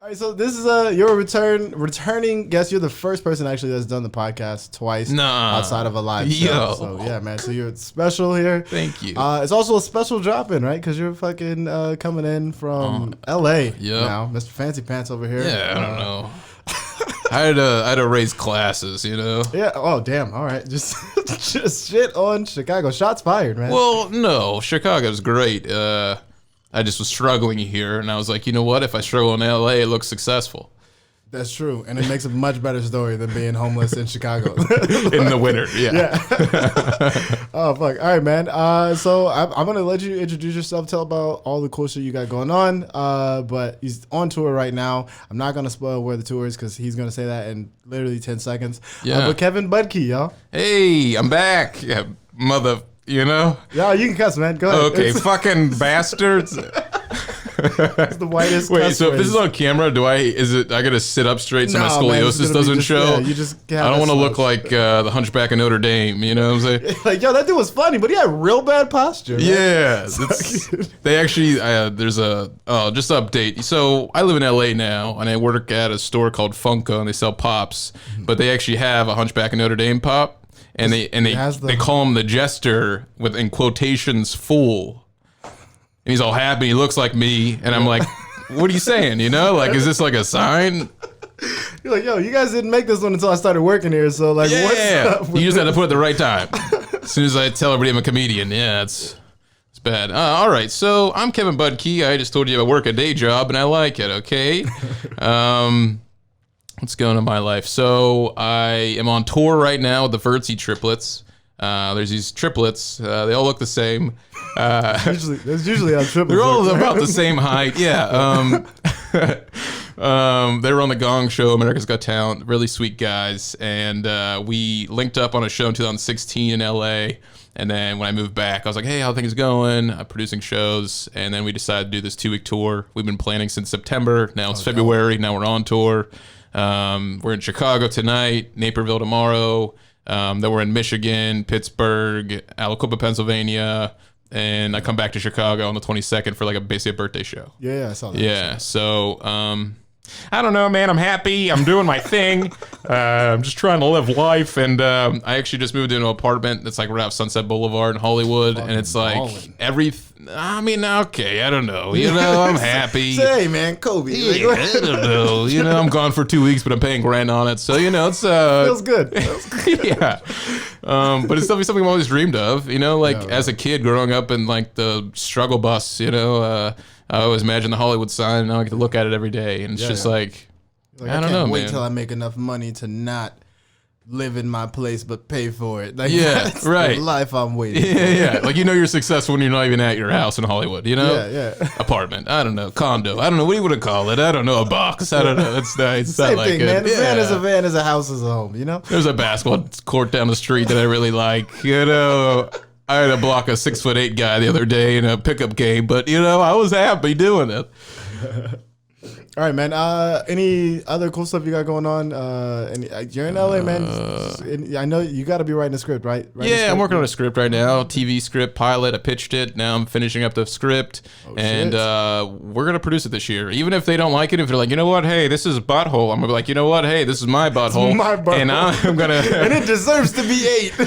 All right, so this is your returning guest. You're the first person actually that's done the podcast twice outside of a live show. So yeah, man. So you're special here. Thank you. It's also a special drop-in, right? Because you're fucking coming in from L.A. now, Mr. Fancy Pants over here. Yeah, I don't know. I had to raise classes, you know. Yeah. Oh, damn. All right. Just shit on Chicago. Shots fired, man. Well, no, Chicago's great. I just was struggling here, and I was like, you know what? If I struggle in LA, it looks successful. That's true, and it makes a much better story than being homeless in Chicago in the winter. Yeah. Oh fuck! All right, man. So I'm gonna let you introduce yourself, tell about all the cool shit you got going on. But he's on tour right now. I'm not gonna spoil where the tour is because he's gonna say that in literally 10 seconds. Yeah. But Kevin Budkey, y'all. Hey, I'm back, mother. You know? Yeah, you can cuss, man. Go ahead. Okay, fucking bastards. It's the whitest. Wait, so if this is on camera, I gotta sit up straight so my scoliosis doesn't show? Yeah, you just I don't want to look like the Hunchback of Notre Dame. You know what I'm saying? Like, yo, that dude was funny, but he had real bad posture. Man. Yeah, they actually there's just update. So I live in LA now, and I work at a store called Funko, and they sell pops. But they actually have a Hunchback of Notre Dame pop. And they call him the jester in quotations fool. And he's all happy. He looks like me, and I'm like, "What are you saying? You know, like, is this like a sign?" You're like, "Yo, you guys didn't make this one until I started working here, so like, what's up?" You just had to put it the right time. As soon as I tell everybody I'm a comedian, yeah, it's bad. All right, so I'm Kevin Budkey. I just told you I work a day job, and I like it. Okay. What's going on in my life? So I am on tour right now with the Virzi Triplets. There's these triplets. They all look the same. There's usually on triplets. They're all about the same height. Yeah. They were on the Gong Show, America's Got Talent. Really sweet guys. And we linked up on a show in 2016 in LA. And then when I moved back, I was like, hey, how are things going? I'm producing shows. And then we decided to do this 2-week tour. We've been planning since September. Now it's February. Now we're on tour. We're in Chicago tonight, Naperville tomorrow. Then we're in Michigan, Pittsburgh, Aliquippa, Pennsylvania, and I come back to Chicago on the 22nd for like basically a birthday show. Yeah, I saw that. Yeah, so I don't know, man. I'm happy. I'm doing my thing. I'm just trying to live life, and I actually just moved into an apartment that's like right off Sunset Boulevard in Hollywood, and it's like okay, I don't know. You know, I'm happy. Say, man, Kobe. Yeah, I don't know. You know, I'm gone for 2 weeks, but I'm paying rent on it, so you know, it's feels good. Yeah. But it's definitely something I've always dreamed of. You know, like as a kid growing up in like the struggle bus. You know, I always imagine the Hollywood sign, and now I get to look at it every day, and it's just like I don't know, man. Wait till I make enough money to not live in my place but pay for it. Like, that's right. The life I'm waiting for. Yeah. Like, you know you're successful when you're not even at your house in Hollywood, you know? Yeah. Apartment. I don't know. Condo. I don't know. What do you want to call it? I don't know. A box. I don't know. It's nice. It's Same not thing, like man. it. A van is a van, is a house is a home, you know? There's a basketball court down the street that I really like. You know, I had to block a 6'8" guy the other day in a pickup game, but, you know, I was happy doing it. All right, man. Any other cool stuff you got going on? You're in LA, man. I know you got to be writing a script, right? I'm working on a script right now. TV script pilot. I pitched it. Now I'm finishing up the script, and we're gonna produce it this year. Even if they don't like it, if they're like, you know what, hey, this is butthole, I'm gonna be like, you know what, hey, this is my butthole, my butthole. and I'm gonna, and it deserves to be 8.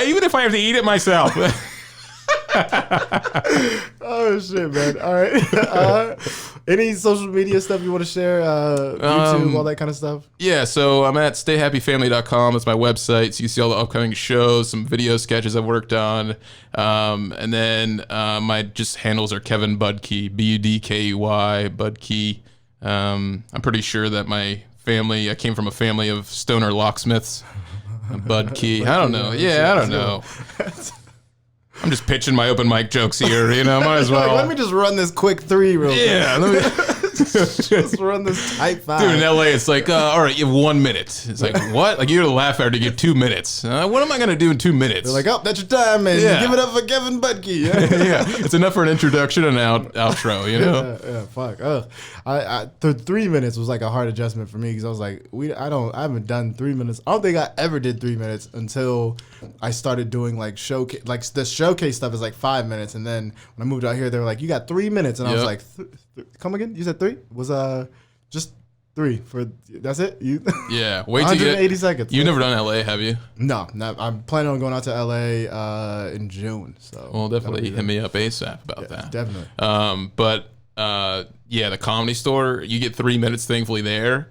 Even if I have to eat it myself. Oh shit, man! All right. Any social media stuff you want to share? YouTube, all that kind of stuff. Yeah, so I'm at stayhappyfamily.com. That's my website. So you see all the upcoming shows, some video sketches I've worked on, and then my just handles are Kevin Budkey, Budkey, Budkey. I'm pretty sure that my family, I came from a family of stoner locksmiths. Budkey. I don't know. Yeah, I don't know. I'm just pitching my open mic jokes here, you know, might as well. Let me just run this quick 3 real quick. Yeah, let me just run this type 5. Dude, in LA, it's like, all right, you have 1 minute. It's like, what? Like, you're going to laugh after you get 2 minutes. What am I going to do in 2 minutes? They're like, oh, that's your time, man. Yeah. Give it up for Kevin Budkey. Yeah, it's enough for an introduction and outro, you know? Yeah, fuck. The 3 minutes was like a hard adjustment for me because I was like, I haven't done 3 minutes. I don't think I ever did 3 minutes until I started doing like the showcase stuff is like 5 minutes. And then when I moved out here, they were like, you got 3 minutes. And I was like, Come again? You said 3? Was just 3 for that's it? You Yeah, wait till 180 seconds. You've never done LA, have you? No, I'm planning on going out to LA in June. So Well, definitely hit me up ASAP about that. Definitely. Yeah, the Comedy Store, you get 3 minutes thankfully there,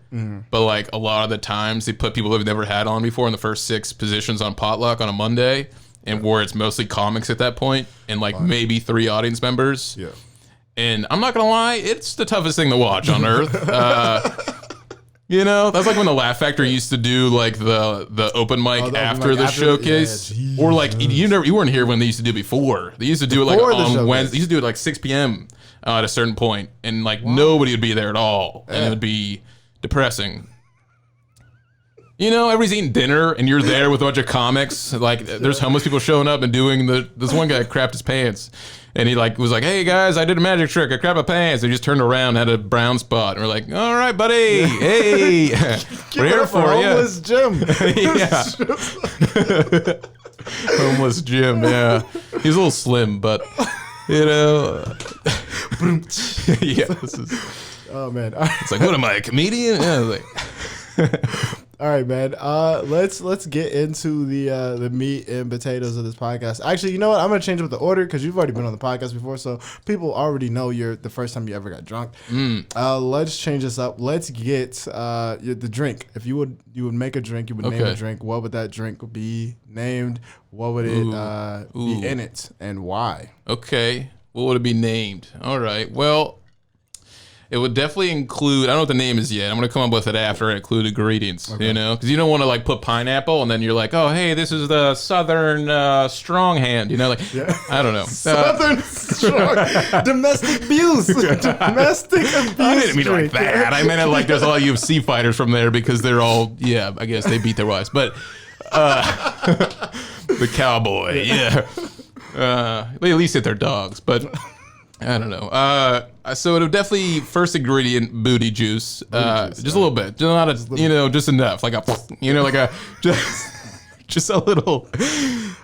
but like a lot of the times they put people who've never had on before in the first 6 positions on Potluck on a Monday, and where it's mostly comics at that point, and like maybe 3 audience members. Yeah. And I'm not gonna lie, it's the toughest thing to watch on earth. You know, that's like when the Laugh Factory used to do like the open mic after the showcase, or like you weren't here when they used to do it before. They used to do it like on Wednesday. They used to do it like 6 p.m. At a certain point, and like nobody would be there at all, and it would be depressing. You know, everybody's eating dinner, and you're there with a bunch of comics. Like, there's homeless people showing up and doing this one guy crapped his pants, and he like was like, "Hey guys, I did a magic trick. I crapped my pants." And he just turned around, and had a brown spot, and we're like, "All right, buddy, hey, we're here for you." Homeless Jim. Yeah. Homeless Jim. Yeah, he's a little slim, but you know. Yeah, this is. Oh man, it's like, what am I, a comedian? Yeah, like. All right, man. Let's get into the meat and potatoes of this podcast. Actually, you know what? I'm gonna change up the order because you've already been on the podcast before, so people already know you're the first time you ever got drunk. Let's change this up. Let's get the drink. If you would make a drink, you would name a drink. What would that drink be named? What would it be in it, and why? Okay. What would it be named? All right. Well, it would definitely include, I don't know what the name is yet. I'm going to come up with it after I include ingredients, you know? Because you don't want to, like, put pineapple and then you're like, oh, hey, this is the Southern Strong Hand, you know? Like, I don't know. Southern Strong. Domestic abuse. Domestic abuse. I didn't mean it like that. I meant it like there's a lot of UFC fighters from there because they're all, yeah, I guess they beat their wives. But the cowboy, yeah. They at least hit their dogs, but... I don't know. So it would definitely first ingredient booty juice, just a little bit, just not just enough, like just a little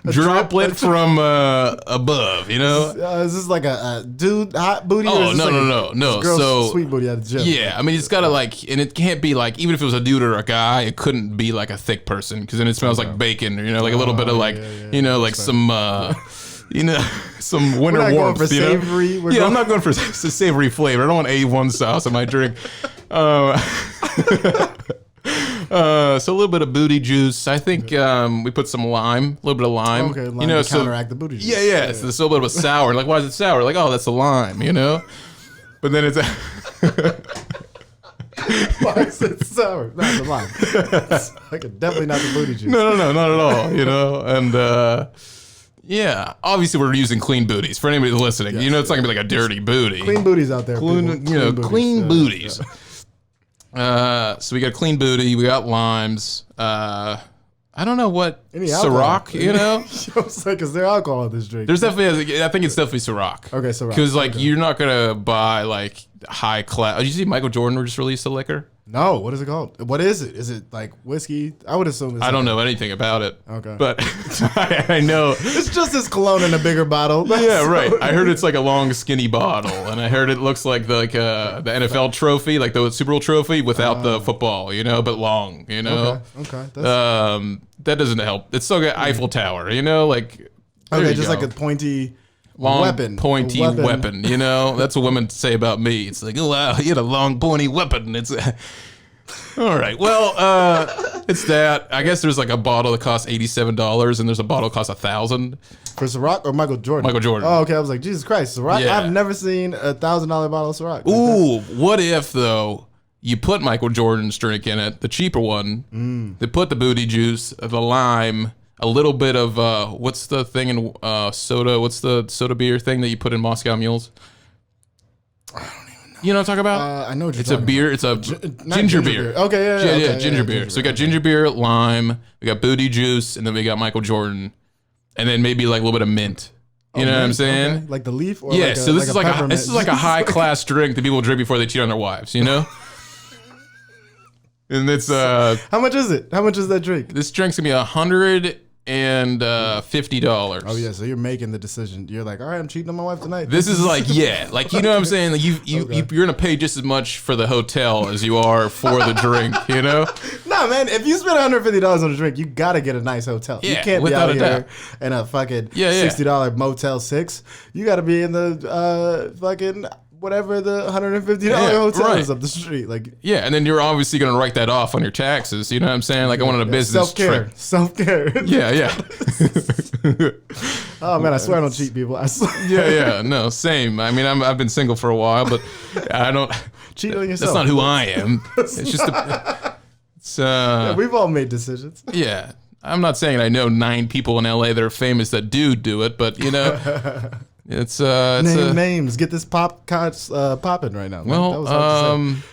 droplet from above, you know. Is this like a dude hot booty? Oh no. So sweet booty at the gym. Yeah, I mean it's gotta like, and it can't be like, even if it was a dude or a guy, it couldn't be like a thick person because then it smells like bacon, or, you know, like a little bit of like, you know, like some. You know, some winter warmth. Going for savory. I'm not going for savory flavor. I don't want A1 sauce in my drink. So a little bit of booty juice. I think we put some lime, a little bit of lime. Okay, lime, you know, to counteract the booty juice. Yeah. So there's a little bit of sour. Like, why is it sour? Like, oh, that's the lime, you know? But then it's... Why is it sour? Not the lime. Like, definitely not the booty juice. No, not at all, you know? And... yeah, obviously we're using clean booties for anybody listening. Yes, you know, it's not gonna be like a dirty booty. Clean booties out there. Clean booties. So we got clean booty. We got limes. I don't know what Ciroc. You know, I was like, is there alcohol in this drink? There's definitely. I think it's definitely Ciroc. Okay, Ciroc. Because like you're not gonna buy like high class. Did you see Michael Jordan just released a liquor? No, what is it called? What is it? Is it like whiskey? I would assume it's I don't know anything about it. Okay. But I know. It's just his cologne in a bigger bottle. Yeah, right. I heard it's like a long, skinny bottle. And I heard it looks like the NFL trophy, like the Super Bowl trophy without the football, you know, but long, you know? Okay. That doesn't help. It's still got Eiffel Tower, you know? Like, okay, just like a pointy... Long, pointy weapon, you know? That's what women say about me. It's like, oh, wow, you had a long, pointy weapon. It's... All right. Well, it's that. I guess there's like a bottle that costs $87 and there's a bottle that costs $1,000. For Ciroc or Michael Jordan? Michael Jordan. Oh, okay. I was like, Jesus Christ, Ciroc? Yeah. I've never seen $1,000 bottle of Ciroc. Ooh, what if, though, you put Michael Jordan's drink in it, the cheaper one, they put the booty juice, the lime, a little bit of, what's the thing in soda? What's the soda beer thing that you put in Moscow Mules? I don't even know. You know what I'm talking about? I know what you're It's a beer. It's a ginger beer. Okay, yeah, ginger beer. So we got ginger beer, lime, we got booty juice, and then we got Michael Jordan, and then maybe like a little bit of mint. You know what I'm saying? Okay. Like the leaf? Or yeah. like So this is like a high class drink that people drink before they cheat on their wives. You know? And it's how much is it? How much is that drink? This drink's gonna be $100. and $50. Oh yeah, so you're making the decision. You're like, all right, I'm cheating on my wife tonight. This is like, yeah, like, you know what I'm saying? Like you're gonna pay just as much for the hotel as you are for the drink, you know? Nah, man, if you spend $150 on a drink, you gotta get a nice hotel. Yeah, you can't be without out a here doubt. in a fucking Yeah, yeah. $60 Motel 6. You gotta be in the fucking whatever the $150 hotel right. is up the street. Like, Yeah, and then you're obviously gonna write that off on your taxes. You know what I'm saying? Like I went on a business trip. Self-care. Yeah, yeah. Oh man, I swear I don't cheat people. I swear. Yeah, no, same. I mean, I've been single for a while, but I don't Cheat on yourself. That's not who I am. It's just Yeah, we've all made decisions. yeah. I'm not saying I know 9 people in LA that are famous that do it, but you know, it's Name names. Get this popping right now. Man. well, That was hard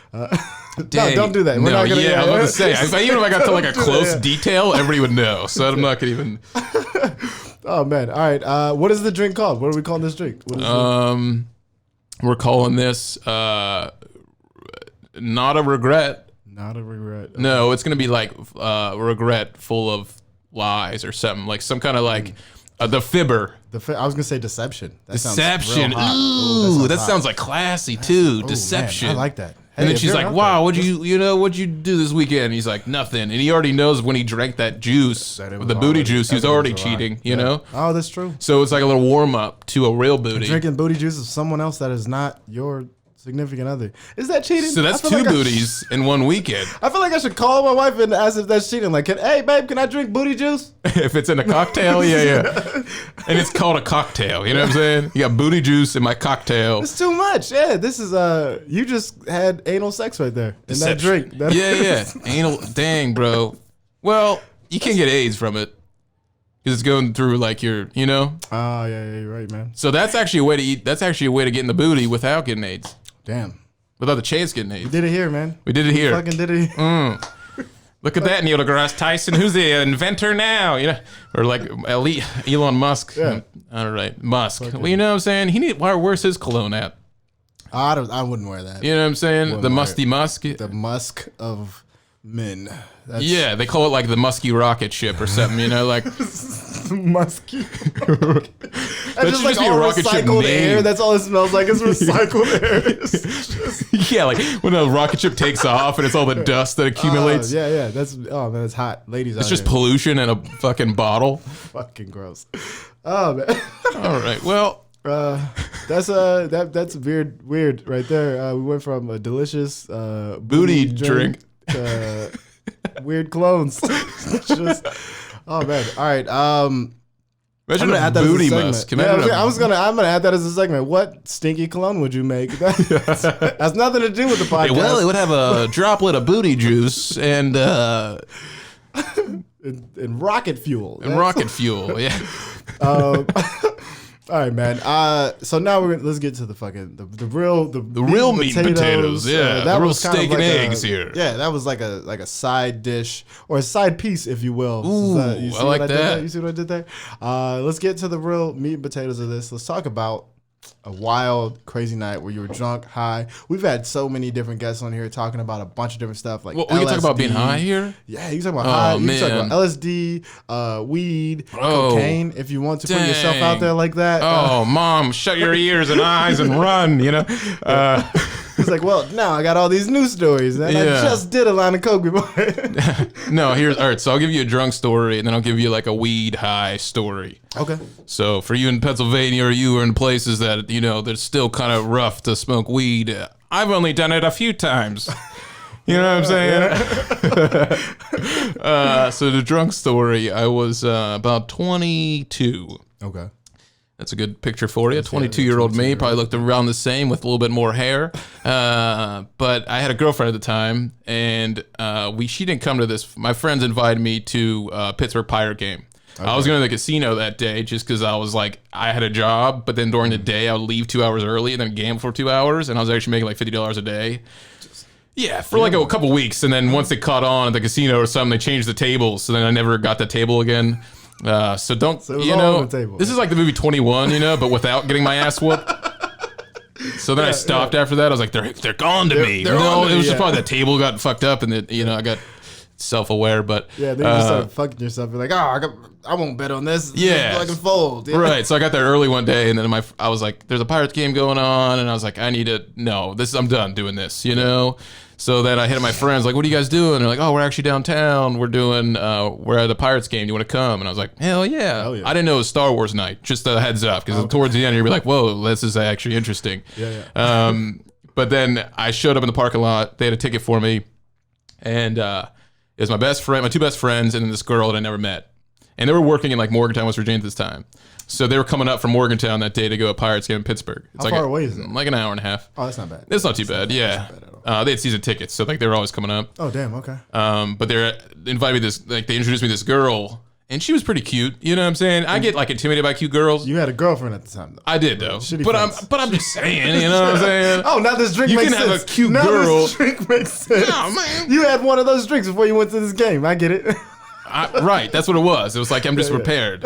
to say. No, don't do that. We're no, not gonna, yeah, I was about to say. Even if I got to like a Don't do close that, yeah. detail, everybody would know. So I'm not gonna even. Oh man! All right. What is the drink called? What are we calling this drink? What is We're calling this not a regret. Not a regret. No, it's gonna be like regret full of lies or something, like some kind of like the fibber. I was gonna say deception. That Deception. Sounds real hot. Ooh, that hot. sounds like classy too. Oh, Deception. Man, I like that. And then if she's you're like, out "Wow, there, what'd you do this weekend?" And he's like, "Nothing." And he already knows when he drank that juice, That it with was the booty already- juice, he was that it was already a lie. cheating. You Yeah. know. Oh, that's true. So it's like a little warm up to a real booty. Drinking booty juice of someone else that is not your significant other. Is that cheating? So that's I feel 2 like booties in one weekend. I feel like I should call my wife and ask if that's cheating. Like, hey babe, can I drink booty juice? If it's in a cocktail, yeah. And it's called a cocktail. You know what I'm saying? You got booty juice in my cocktail. It's too much. Yeah, this is you just had anal sex right there in that Deception. drink. That Yeah. Anal. Dang, bro. Well, you can't get AIDS from it because it's going through like your, you know. Oh yeah, you're right, man. So that's actually a way to eat. That's actually a way to get in the booty without getting AIDS, Damn, without the chance of getting AIDS. did it here, man. We did it here. Fucking did it. Look at that, Neil deGrasse Tyson. Who's the inventor now? You know, or like Elon Musk. Yeah. All right, Musk. Well, you know what I'm saying? Where's his cologne at? I wouldn't wear that. You know what I'm saying? Wouldn't The wear musty it. musk. The musk of men. That's Yeah, they call it like the musky rocket ship or something. You know, like musky. That's just should like just be a all rocket ship recycled name. air. That's all it smells like. It's recycled air. It's just- yeah, like when a rocket ship takes off and it's all the dust that accumulates. yeah. That's man, it's hot, ladies. It's just pollution in a fucking bottle. fucking gross. Oh man. All right. Well, That's weird right there. We went from a delicious Booty drink to weird clones. Just, oh man! All right. imagine I'm gonna a add that as a booty segment. musk. Yeah, Imagine I'm gonna add that as a segment. What stinky cologne would you make? That has nothing to do with the podcast. well, it would have a droplet of booty juice and in rocket fuel. rocket fuel. Yeah. All right, man. So now let's get to the fucking the real meat and potatoes. Yeah, the real was kind of steak and like eggs here. Yeah, that was like a side dish or a side piece, if you will. Ooh, You see I what like did that. there? You see what I did there? Let's get to the real meat and potatoes of this. Let's talk about a wild, crazy night where you were drunk, high. We've had so many different guests on here talking about a bunch of different stuff. Like Well, we can talk about being LSD. high here. Yeah, you can talk about high. You can talk man. about LSD, weed, Oh, cocaine. If you want to put yourself out dang. there like that. Oh, mom, shut your ears and eyes and run. You know. He's like, well, now I got all these news stories, and I Yeah. just did a line of coke before. No, all right. So I'll give you a drunk story, and then I'll give you like a weed high story. Okay. So for you in Pennsylvania, or you are in places that that's still kind of rough to smoke weed. I've only done it a few times. You know what I'm saying? So the drunk story, I was about 22. Okay. That's a good picture for you. 22-year-old me probably looked around the same with a little bit more hair. But I had a girlfriend at the time, and she didn't come to this. My friends invited me to Pittsburgh Pirate game. Okay. I was going to the casino that day just because I was like, I had a job, but then during the day I would leave 2 hours early and then gamble for 2 hours, and I was actually making like $50 a day. Yeah, for like a couple weeks, and then once they caught on at the casino or something, they changed the tables, so then I never got the table again. So don't, So it was all on the table. this is like the movie 21, but without getting my ass whooped. So then I stopped after that. I was like, they're gone to me. they're No, on to it was me, just yeah. probably the table got fucked up, and I got self-aware, but Yeah, then you just start fucking yourself. You're like, I won't bet on this. Yeah. I can fold. Yeah. Right. So I got there early one day, and then I was like, "There's a Pirates game going on," and I was like, I'm done doing this, you know. So then I hit my friends, like, "What are you guys doing?" And they're like, "Oh, we're actually downtown. We're at a Pirates game. Do you want to come?" And I was like, "Hell yeah!" Hell yeah. I didn't know it was Star Wars night. Just a heads up, because towards the end you'll be like, "Whoa, this is actually interesting." Yeah. But then I showed up in the parking lot. They had a ticket for me, and it was my two best friends, and then this girl that I never met. And they were working in like Morgantown, West Virginia at this time. So they were coming up from Morgantown that day to go to a Pirates game in Pittsburgh. It's How far away is it? Like an hour and a half. Oh, that's not bad. It's not too bad, yeah. Not bad at all. They had season tickets, so like they were always coming up. Oh, damn. Okay. But they invited me they introduced me to this girl, and she was pretty cute. You know what I'm saying? I get like intimidated by cute girls. You had a girlfriend at the time, though. I did though, Shitty but friends. I'm just saying. You know what I'm saying? Oh, now this drink You makes can sense. have a cute now girl. This drink makes sense. Oh, man. You had one of those drinks before you went to this game. I get it. Right, that's what it was. It was like I'm just prepared.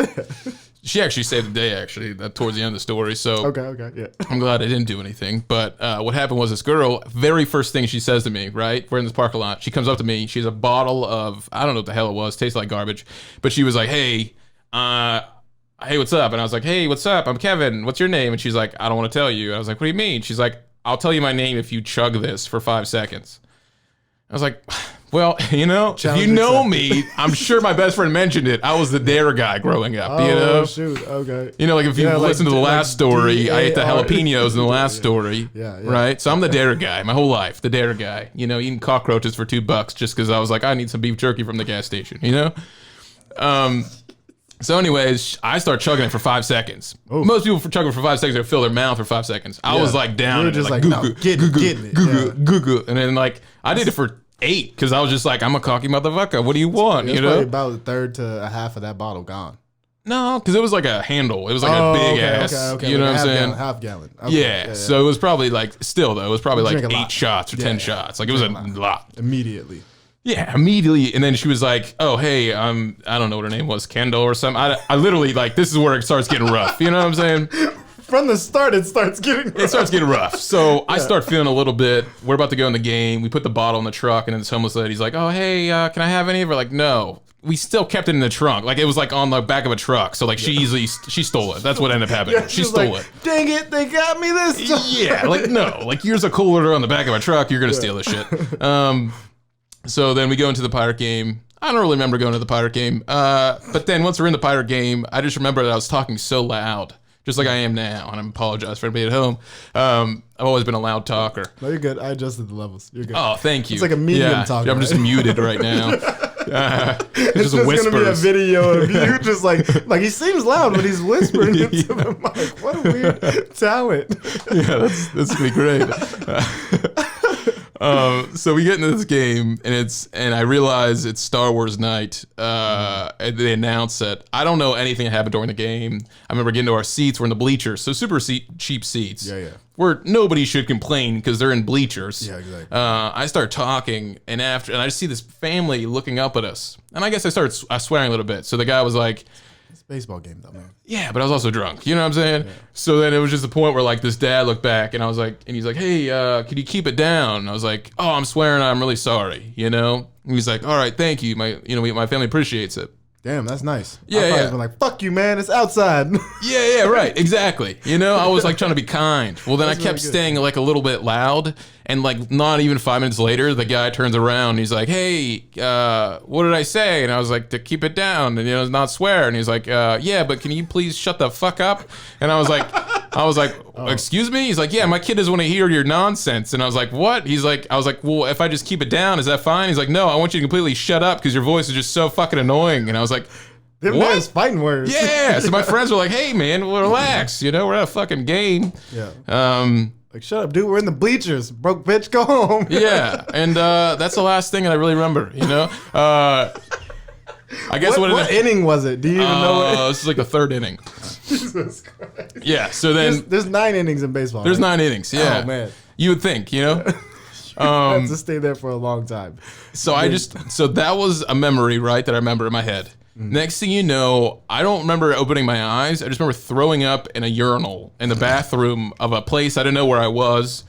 She actually saved the day, towards the end of the story. So Okay, yeah. I'm glad I didn't do anything. But what happened was this girl, very first thing she says to me, right? We're in this parking lot. She comes up to me. She has a bottle of, I don't know what the hell it was. Tastes like garbage. But she was like, hey, what's up? And I was like, hey, what's up? I'm Kevin. What's your name? And she's like, I don't want to tell you. And I was like, what do you mean? She's like, I'll tell you my name if you chug this for 5 seconds. I was like, well, you know, if you know me, I'm sure my best friend mentioned it. I was the dare guy growing up, you know? Oh, shoot. Okay. You know, like if you listen to the last story, I ate the jalapenos in the last story, Yeah. right? So I'm the dare guy my whole life, the dare guy, you know, eating cockroaches for $2 just because I was like, I need some beef jerky from the gas station, you know? So anyways, I start chugging it for 5 seconds. Ooh. Most people for chugging for 5 seconds, they fill their mouth for 5 seconds. I was like down. You were in it, just like, goo, no, goo, getting goo, it. goo, Yeah. goo, goo. And then like, I did it for 8 because I was just like, I'm a cocky motherfucker. What do you want? It's You probably know? about a third to a half of that bottle gone. No, because it was like a handle. It was like a big ass. You know what I'm saying? Half gallon. Okay. Yeah, so it was probably like, still though, it was probably like drink a 8 lot. shots or 10 shots. Like it was a lot. Immediately. Yeah, immediately. And then she was like, oh, hey, I don't know what her name was, Kendall or something. I literally, like, this is where it starts getting rough. You know what I'm saying? From the start, it starts getting rough. It starts getting rough. So I start feeling a little bit. We're about to go in the game. We put the bottle in the truck, and then this homeless lady's like, oh, hey, can I have any? We're like, no. We still kept it in the trunk. Like, it was like on the back of a truck. So, like, she stole it. That's what ended up happening. She stole like, it. Dang it, they got me this time. Yeah, like, no. Like, here's a cooler on the back of a truck. You're going to steal this shit. So then we go into the Pirate game. I don't really remember going to the Pirate game. But then once we're in the Pirate game, I just remember that I was talking so loud, just like I am now. And I apologize for everybody at home. I've always been a loud talker. No, you're good. I adjusted the levels. You're good. Oh, thank you. It's like a medium talker. I'm just muted right now. It's just just whispers. gonna be a video of you just like he seems loud, but he's whispering into the mic. What a weird talent. Yeah, that's gonna be great. So we get into this game, and I realize it's Star Wars night. And they announce that I don't know anything that happened during the game. I remember getting to our seats. We're in the bleachers, so super cheap seats. Yeah. Where nobody should complain because they're in bleachers. Yeah, exactly. I start talking, and I just see this family looking up at us, and I guess I started swearing a little bit. So the guy was like, It's a baseball game though, man. yeah, but I was also drunk. You know what I'm saying? Yeah. So then it was just the point where like this dad looked back and I was like, and he's like, hey, could you keep it down? And I was like, oh, I'm swearing, I'm really sorry. You know? And he's like, all right, thank you. My family appreciates it. Damn, that's nice. Yeah, I've yeah. been like, fuck you, man. It's outside. Yeah, right, exactly. You know, I was like trying to be kind. Well, then That's I kept really good. staying like a little bit loud, and like not even 5 minutes later, the guy turns around and he's like, hey, what did I say? And I was like, to keep it down and not swear. And he's like, yeah, but can you please shut the fuck up? And I was like, excuse me? He's like, yeah, my kid doesn't want to hear your nonsense. And I was like, what? I was like, well, if I just keep it down, is that fine? He's like, no, I want you to completely shut up because your voice is just so fucking annoying. And I was like, Them what? man's fighting words. Yeah. So my friends were like, hey, man, well, relax. We're at a fucking game. Yeah. Like, shut up, dude. We're in the bleachers. Broke bitch, go home. Yeah. And that's the last thing that I really remember, I guess What inning was it? Do you even know what? This is like the 3rd inning. Jesus Christ. Yeah. So then There's 9 innings in baseball. there's right? 9 innings. Yeah. Oh, man. You would think, I have to stay there for a long time. So that was a memory, right, that I remember in my head. Next thing you know, I don't remember opening my eyes. I just remember throwing up in a urinal in the bathroom of a place I didn't know where I was.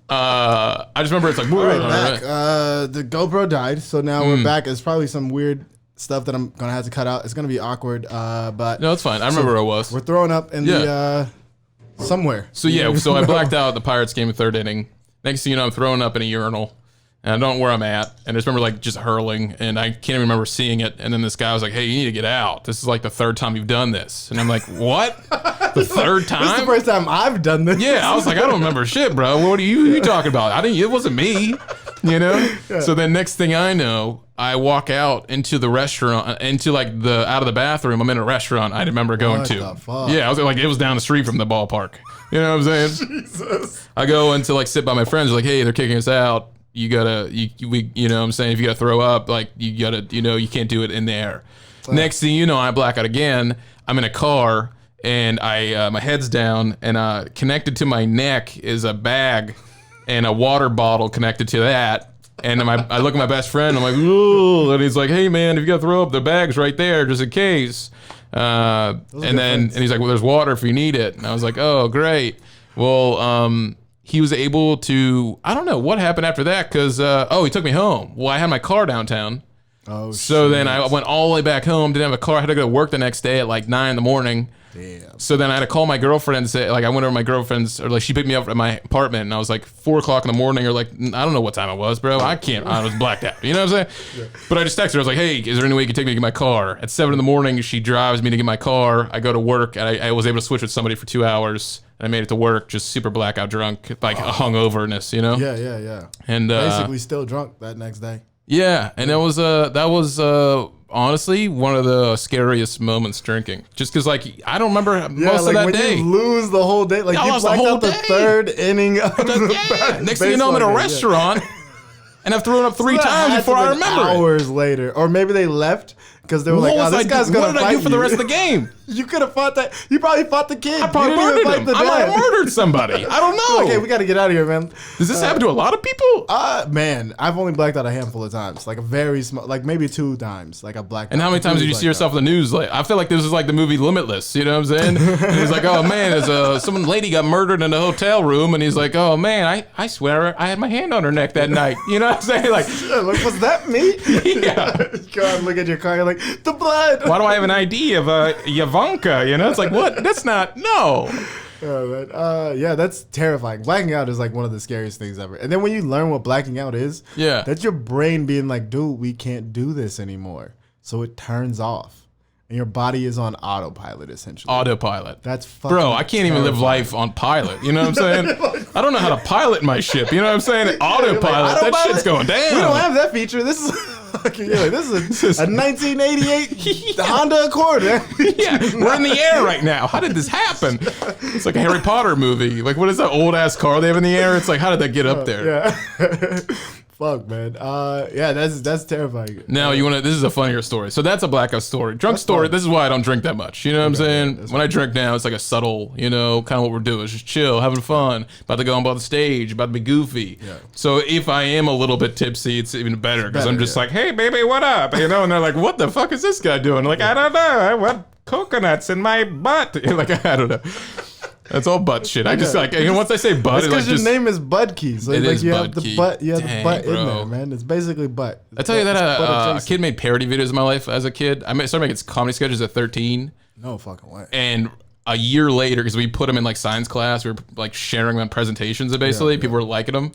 I just remember it's like, All right, back. The GoPro died, so now we're back. It's probably some weird stuff that I'm gonna have to cut out. It's gonna be awkward, but no, it's fine. I remember where it was. We're throwing up in the somewhere. So so I blacked out the Pirates game in third inning. Next thing you know, I'm throwing up in a urinal. And I don't know where I'm at. And I just remember like just hurling, and I can't even remember seeing it. And then this guy was like, "Hey, you need to get out. This is like the third time you've done this." And I'm like, "What? The third time? This is the first time I've done this." Yeah, I was like, "I don't remember shit, bro. What are you talking about? I didn't. It wasn't me, you know." Yeah. So then next thing I know, I walk out into the restaurant, into like the out of the bathroom. I'm in a restaurant I remember going to. The fuck? Yeah, I was like, it was down the street from the ballpark. You know what I'm saying? Jesus. I go in to like sit by my friends. Like, hey, they're kicking us out. You gotta, you know what I'm saying? If you gotta throw up, like, you gotta, you can't do it in there. Right. Next thing you know, I black out again. I'm in a car, and my head's down, and connected to my neck is a bag and a water bottle connected to that. And I look at my best friend, I'm like, ooh, and he's like, hey man, if you gotta throw up, the bag's right there, just in case. And he's like, well, there's water if you need it. And I was like, oh, great. Well, he was able to, I don't know what happened after that, because, he took me home. Well, I had my car downtown. Oh, so then I went all the way back home, didn't have a car, I had to go to work the next day at like 9 in the morning. Damn. So then I had to call my girlfriend and say, like, I went over to my girlfriend's, or like she picked me up at my apartment, and I was like 4 o'clock in the morning, or like, I don't know what time it was, bro. I was blacked out. You know what I'm saying? Yeah. But I just texted her, I was like, hey, is there any way you can take me to get my car? At 7 in the morning, she drives me to get my car. I go to work, and I was able to switch with somebody for 2 hours. And I made it to work, just super blackout drunk, like a hungoverness, you know? Yeah. And basically still drunk that next day. Yeah, and that was honestly one of the scariest moments drinking. Just because, like, I don't remember most of that day. You lose the whole day. Like, you blacked out the third inning of the Next thing you know, I'm in a restaurant, and I've thrown up 3 times before I remember it. Hours later. Or maybe they left. Because they were like, oh, this guy's going to fight you. What did I do for the rest of the game? You could have fought that. You probably fought the kid. I probably murdered him. I might have murdered somebody. I don't know. Okay, we got to get out of here, man. Does this happen to a lot of people? Man, I've only blacked out a handful of times. Like a very small, like maybe 2 times. Like I blacked out. And how many times did you see yourself in the news? Like, I feel like this is like the movie Limitless. You know what I'm saying? And he's like, oh man, some lady got murdered in a hotel room, and he's like, oh man, I swear I had my hand on her neck that night. You know what I'm saying? Like, was that me? Yeah. Go out and look at your car. You're like, the blood. Why do I have an ID of Ivanka? You know, it's like, what? That's not, no. Oh, man. Yeah, that's terrifying. Blacking out is like one of the scariest things ever. And then when you learn what blacking out is, that's your brain being like, dude, we can't do this anymore. So it turns off. And your body is on autopilot, essentially. Autopilot. That's fucking Bro, I can't even live life on pilot. You know what I'm saying? I don't know how to pilot my ship. You know what I'm saying? Autopilot. Like, that shit's going down. We don't have that feature. This is this is a 1988 Honda Accord. Man. Yeah, we're in the air right now. How did this happen? It's like a Harry Potter movie. Like, what is that old ass car they have in the air? It's like, how did that get up there? Yeah. Fuck, man. Yeah, that's terrifying. Now this is a funnier story. So that's a blackout story. Drunk story. This is why I don't drink that much. You know what I'm saying? When I drink now, it's like a subtle, kind of what we're doing. It's just chill, having fun, about to go on the stage, about to be goofy. Yeah. So if I am a little bit tipsy, it's even better because I'm just like, hey, baby, what up? And they're like, what the fuck is this guy doing? Like, I don't know. I want coconuts in my butt. Like, I don't know. That's all butt shit. I just like, once I say butt, it's because your name is Budkey. So it like is you Budkey. have the butt, you have Dang, the butt bro. in there, man. It's basically butt. I tell you that a kid made parody videos in my life as a kid. I started making comedy sketches at 13. No fucking way. And a year later, because we put them in like science class, we were like sharing them on presentations. And basically, people were liking them.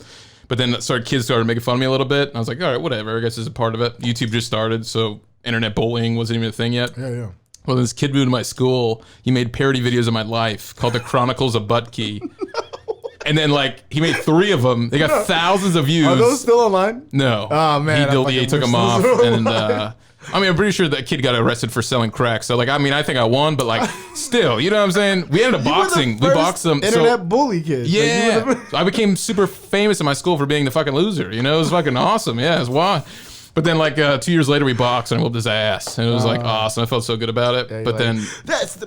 But then kids started making fun of me a little bit. And I was like, all right, whatever. I guess this is a part of it. YouTube just started, so internet bullying wasn't even a thing yet. Yeah. Well, this kid moved to my school. He made parody videos of my life called The Chronicles of Budkey. And then, he made 3 of them. They got thousands of views. Are those still online? No. Oh, man. He took them off. And, I'm pretty sure that kid got arrested for selling crack. So, I think I won, but, still, you know what I'm saying? We ended up boxing. We boxed them. Internet bully kid. Yeah. So I became super famous in my school for being the fucking loser. It was fucking awesome. Yeah, it was wild. But then like 2 years later, we boxed and I whooped his ass, and it was like awesome. I felt so good about it. Yeah, but like, then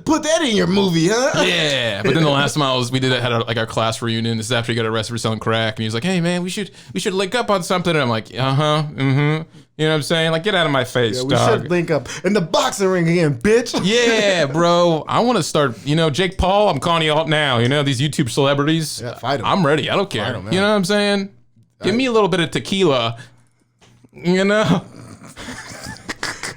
put that in your movie, huh? yeah. But then the last time we did it, had our class reunion. This is after he got arrested for selling crack, and he was like, "Hey man, we should link up on something." And I'm like, You know what I'm saying? Like, get out of my face, Yeah, we dog. should link up in the boxing ring again, bitch. Yeah, bro. I want to start. Jake Paul. I'm calling you out now. These YouTube celebrities. Yeah, fight 'em. I'm ready. I don't care. Fight 'em, man. You know what I'm saying? Give me a little bit of tequila.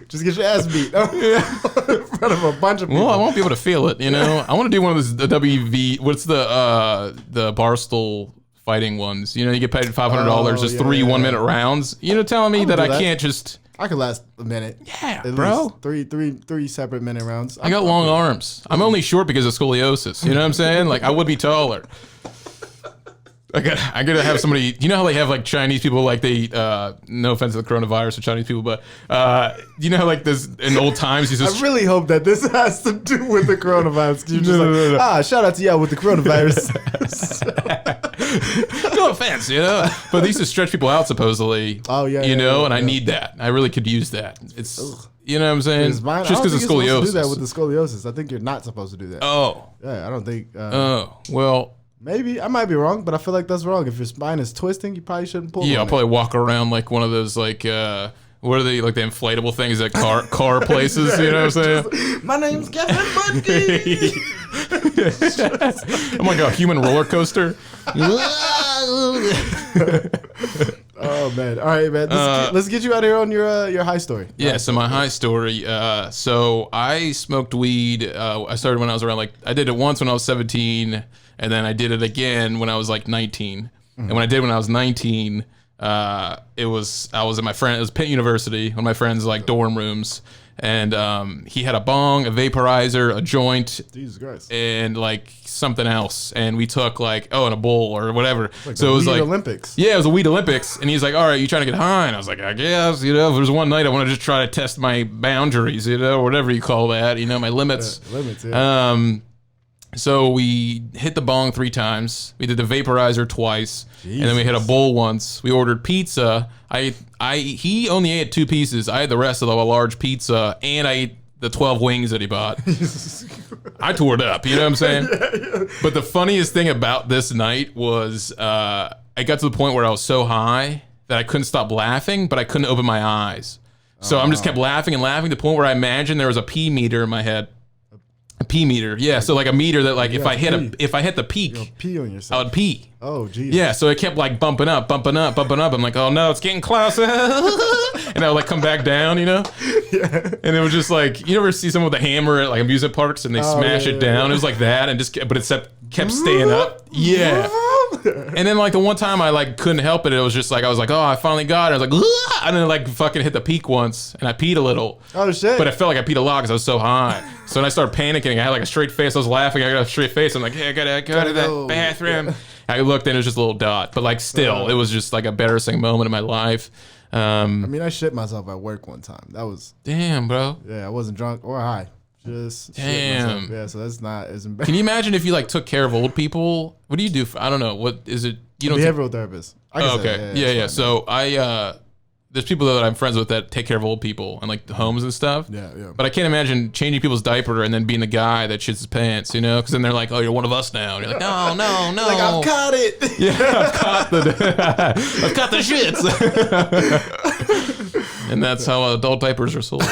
Just get your ass beat in front of a bunch of people. Well, I won't be able to feel it. I want to do one of those the WV. What's the Barstool fighting ones? You get paid $500 just 3 1-minute rounds. Telling me that I can't just. I could last a minute. Yeah, At bro. least three separate minute rounds. I got long arms. I'm only short because of scoliosis. You know what I'm saying? Like, I would be taller. I gotta have somebody. You know how they have like Chinese people, like they. No offense to the coronavirus or Chinese people, but you know how like this in old times. I really hope that this has to do with the coronavirus. You're just no. Shout out to y'all with the coronavirus. No offense, but they used to stretch people out supposedly. Oh yeah, and I need that. I really could use that. It's you know what I'm saying. Just because of scoliosis. Do that with the scoliosis. I think you're not supposed to do that. Oh. Yeah, I don't think. Well. Maybe I might be wrong, but I feel like that's wrong. If your spine is twisting, you probably shouldn't pull. Yeah, I'll probably walk around like one of those like what are they, like the inflatable things at car places? You know what I'm saying? My name's Kevin Budkey. I'm like a human roller coaster. Oh man! All right, man. Let's get you out of here on your high story. Yeah. So my high story. So I smoked weed. I started when I was around I did it once when I was 17, and then I did it again when I was like 19. And when I did when I was 19, I was at my friend. It was Pitt University, one of my friends' like dorm rooms. And he had a bong, a vaporizer, a joint, Jesus Christ, and like something else. And we took and a bowl or whatever. Like so it was Weed like Olympics. Yeah, it was a weed Olympics. And he's like, "All right, you trying to get high?" And I was like, "I guess." If there's one night I want to just try to test my boundaries, or whatever you call that, my limits. Limits. Yeah. So we hit the bong 3 times. We did the vaporizer twice, and then we hit a bowl once. We ordered pizza. He only ate 2 pieces. I had the rest of the large pizza, and I ate the 12 wings that he bought. I tore it up. You know what I'm saying? Yeah. But the funniest thing about this night was I got to the point where I was so high that I couldn't stop laughing, but I couldn't open my eyes. So I just kept laughing and laughing to the point where I imagined there was a pee meter in my head. A pee meter, yeah. So like a meter that if I hit the peak, you'll pee on yourself. I would pee. Oh, geez. Yeah, so it kept like bumping up. I'm like, oh no, it's getting closer. And I would like come back down, Yeah. And it was just like, you ever see someone with a hammer at like amusement parks and they smash it down? It was like that, and but it kept staying up. Yeah. And then like the one time I like couldn't help it. It was just like I was like, oh, I finally got it. I was like, "Ugh!" And then like fucking hit the peak once, and I peed a little. Oh shit! But I felt like I peed a lot because I was so high. So then I started panicking. I had like a straight face. I was laughing. I got a straight face. I'm like, hey, I gotta go to the bathroom. I looked and it was just a little dot, but like still, it was just like a embarrassing moment in my life. I mean, I shit myself at work one time. That was damn, bro. Yeah, I wasn't drunk or high. Just damn. Yeah, so that's not as embarrassing. Can you imagine if you like took care of old people? What do you do? I don't know. What is it? You don't behavioral therapist. Okay. Yeah. So there's people that I'm friends with that take care of old people and like the homes and stuff. Yeah. But I can't imagine changing people's diaper and then being the guy that shits his pants, Because then they're like, "Oh, you're one of us now." And you're like, "No." Like, I've caught it. Yeah, I've caught the shits. And that's how adult diapers are sold.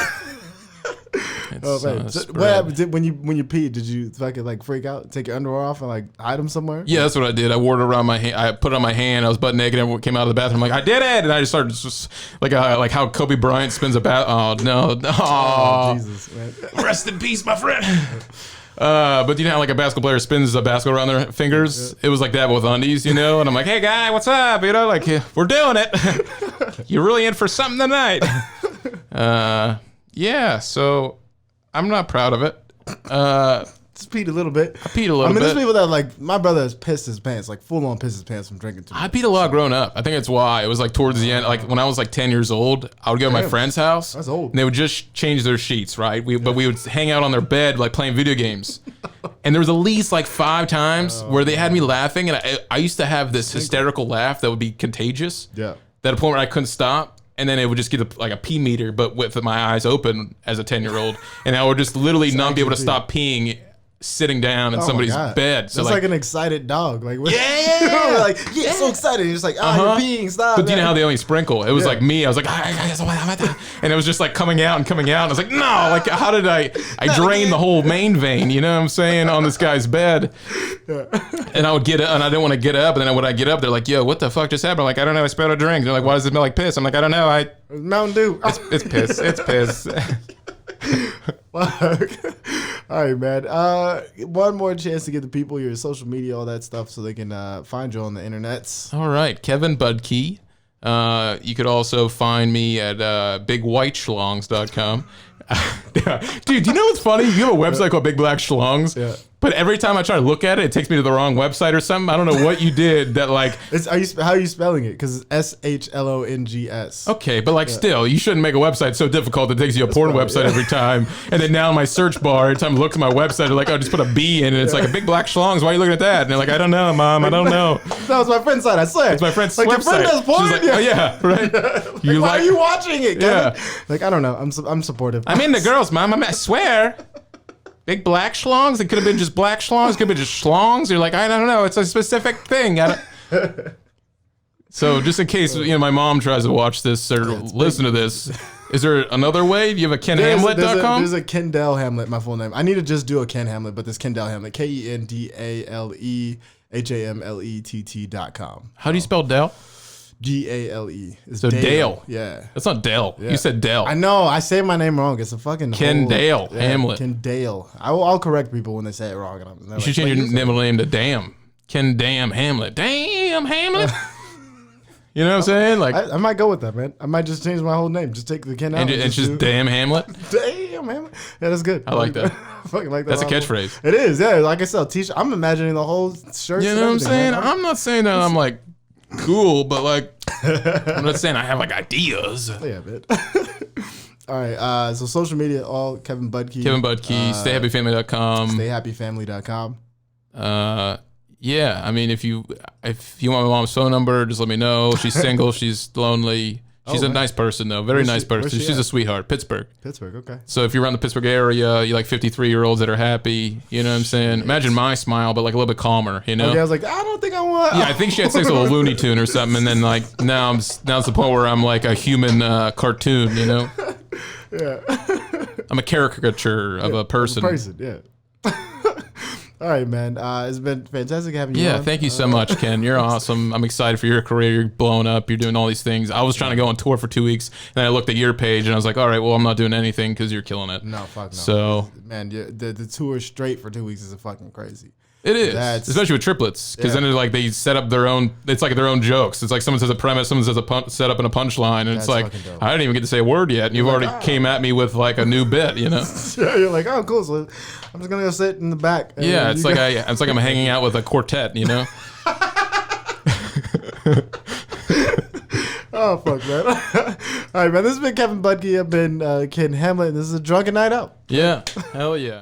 Oh man! So what happened when you peed? Did you fucking like freak out, take your underwear off, and like hide them somewhere? Yeah, that's what I did. I wore it around my hand. I put it on my hand. I was butt naked. Everyone came out of the bathroom. I'm like, I did it, and I just started like how Kobe Bryant spins a bat. Oh no! Oh, Jesus, man! Rest in peace, my friend. But you know how like a basketball player spins a basketball around their fingers? Yeah. It was like that with undies, And I'm like, hey guy, what's up? Like we're doing it. You're really in for something tonight. Yeah. So. I'm not proud of it. Just peed a little bit. I peed a little bit. There's people that like, my brother has pissed his pants, like full on pissed his pants from drinking too much. I peed a lot growing up. I think that's why. It was like towards the end, like when I was like 10 years old, I would go to my friend's house. That's old. And they would just change their sheets, right? But we would hang out on their bed, like playing video games. And there was at least like 5 times where they had me laughing. And I used to have this hysterical laugh that would be contagious. Yeah. At a point where I couldn't stop. and then it would just get like a pee meter, but with my eyes open as a 10-year-old, and I would just literally not be able to stop peeing sitting down in somebody's bed. So it's like an excited dog. Like, yeah, like so excited. You're just like, you're peeing, stop. But do you know how they only sprinkle? It was like me. I was like, and it was just like coming out and coming out. And I was like, no, like how did I drained the whole main vein? You know what I'm saying, on this guy's bed. And I would get up, and I didn't want to get up. And then when I get up, they're like, yo, what the fuck just happened? I'm like, I don't know. I spilled a drink. They're like, why does it smell like piss? I'm like, I don't know. Mountain Dew. It's piss. It's piss. Fuck. All right, man. One more chance to give the people your social media, all that stuff, so they can find you on the internets. All right, Kevin Budkey. You could also find me at bigwhiteschlongs.com. Dude, do you know what's funny? You have a website called Big Black Schlongs. Yeah. But every time I try to look at it, it takes me to the wrong website or something. I don't know what you did that like. How are you spelling it? Because it's SHLONGS. Okay, but like still, you shouldn't make a website so difficult that it takes you a porn website every time. And then now in my search bar, every time I look at my website, they're like, oh, just put a B in it. It's like a Big Black Schlongs. Why are you looking at that? And they're like, I don't know, Mom. I don't know. That was my friend's site. I swear. It's my friend's like, website. Your friend does porn? She's like, oh yeah, right. Like, why are you watching it? Yeah. Like, I don't know. I'm supportive. I'm into girls, Mom. I swear. Big Black Schlongs? It could have been just Black Schlongs. It could have been just Schlongs. You're like, I don't know. It's a specific thing. So just in case my mom tries to watch this or listen to this, is there another way? Do you have a KenHamlet.com? There's a Kendall Hamlet, my full name. I need to just do a Ken Hamlet, but this Kendall Hamlet, KendaleHamlett.com. How do you spell Dale? GALE. So Dale. Yeah. That's not Dale. Yeah. You said Dale. I know. I say my name wrong. It's a fucking Kendall Hamlet. Kendall. I'll correct people when they say it wrong. And you should change your name to Damn. Ken Damn Hamlet. Damn Hamlet. You know what I'm saying? Like I might go with that, man. I might just change my whole name. Just take the Ken out. And it's just Damn Hamlet. Damn Hamlet. Yeah, that's good. I like that. Fucking like that. That's a catchphrase. It is. Yeah. Like I said, t-shirt. I'm imagining the whole shirt. You know what I'm saying? I'm not saying that I'm like cool, but like I'm not saying I have like ideas. Yeah, man. All right. So social media, all Kevin Budkey. Kevin Budkey. StayHappyFamily.com. StayHappyFamily.com. Yeah. I mean, if you want my mom's phone number, just let me know. She's single. She's lonely. She's a nice person, though. Very nice person. She's a sweetheart. Pittsburgh. Okay. So if you're around the Pittsburgh area, you like 53-year-olds that are happy. You know what I'm saying? Imagine my smile, but like a little bit calmer, you know? Okay, I was like, I don't think I want... Yeah, I think she had sex with a Looney Tune or something, and then like now it's the point where I'm like a human cartoon, you know? Yeah. I'm a caricature of a person. Yeah. All right, man. It's been fantastic having you on. Yeah, thank you so much, Ken. You're awesome. I'm excited for your career. You're blowing up. You're doing all these things. I was trying to go on tour for 2 weeks, and then I looked at your page, and I was like, all right, well, I'm not doing anything because you're killing it. No, fuck no. So, man, the tour straight for 2 weeks is fucking crazy. It is, especially with triplets, because then like they set up their own. It's like their own jokes. It's like someone says a premise, someone says a set up in a punchline, and it's like I didn't even get to say a word yet, and you've already came at me with like a new bit, you know? Yeah, you're like, oh, cool. So I'm just gonna go sit in the back. Yeah, it's like I'm hanging out with a quartet, you know? Oh fuck, man! All right, man. This has been Kevin Budkey. I've been Ken Hamlet, and this is a Drunken Night Out. Yeah, hell yeah.